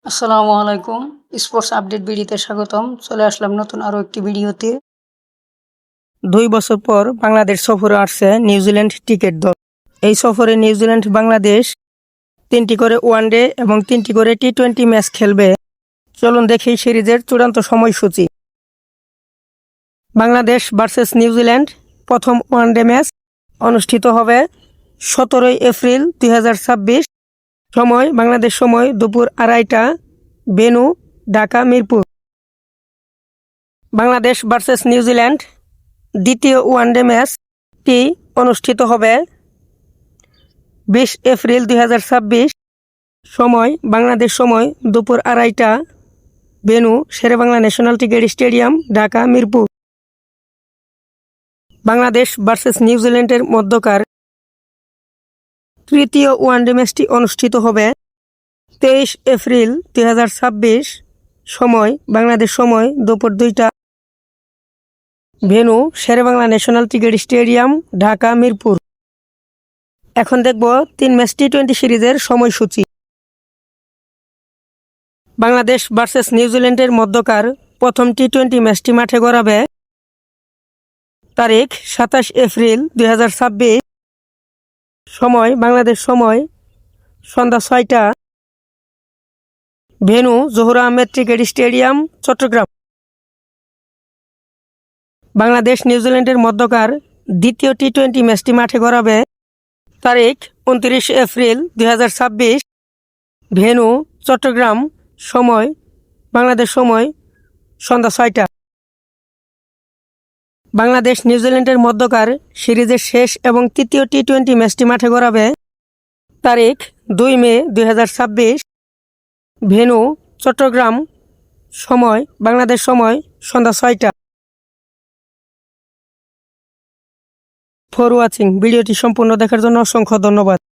আসসালামু আলাইকুম। Sports update ভিডিওতে স্বাগতম। চলে আসলাম নতুন আরও একটি ভিডিওতে। 2 বছর পর বাংলাদেশ সফরে আসছে নিউজিল্যান্ড ক্রিকেট দল। এই সফরে নিউজিল্যান্ড বাংলাদেশ 3টি করে ওয়ানডে এবং 3টি করে টি-20 ম্যাচ খেলবে। চলুন দেখি সিরিজের চূড়ান্ত সময়সূচি। বাংলাদেশ ভার্সেস নিউজিল্যান্ড প্রথম ওয়ানডে ম্যাচ অনুষ্ঠিত হবে 17 এপ্রিল 2026। সময় বাংলাদেশ সময় দুপুর 2:30টা, venue Dhaka Mirpur. Bangladesh versus New Zealand দ্বিতীয় ওয়ানডে ম্যাচটি অনুষ্ঠিত হবে 20 এপ্রিল 2026। সময় বাংলাদেশ সময় দুপুর 2:30টা, venue Sherebangla national cricket stadium, Dhaka Mirpur. Bangladesh versus নিউজিল্যান্ডের মধ্যকার তৃতীয় ওয়ানডে ম্যাচটি অনুষ্ঠিত হবে 23 এপ্রিল 2026। সময় বাংলাদেশ সময় দুপুর 2টা, venue Sherebangla national cricket stadium, Dhaka Mirpur. এখন দেখব 3 ম্যাচ টি-20 সিরিজের সময়সূচি। বাংলাদেশ ভার্সেস নিউজিল্যান্ডের মধ্যকার প্রথম টি-20 ম্যাচটি মাঠে গড়াবে তারিখ 27 এপ্রিল 2026। সময় বাংলাদেশ সময় সন্ধ্যা 6টা, venue Zahur Ahmed cricket stadium, Chattogram. Bangladesh নিউজিল্যান্ডের মধ্যকার দ্বিতীয় টি-20 ম্যাচটি মাঠে গড়াবে তারিখ 29 এপ্রিল 2026, ভেন্যু চট্টগ্রাম। সময় বাংলাদেশ সময় সন্ধ্যা 6টা। বাংলাদেশ নিউজিল্যান্ডের মধ্যকার সিরিজের শেষ এবং তৃতীয় টি-20 ম্যাচটি মাঠে গড়াবে তারিখ 2 মে 2026, ভেন্যু চট্টগ্রাম। সময় বাংলাদেশ সময় সন্ধ্যা 6টা। ফর ওয়াচিং, ভিডিওটি সম্পূর্ণ দেখার জন্য অসংখ্য ধন্যবাদ।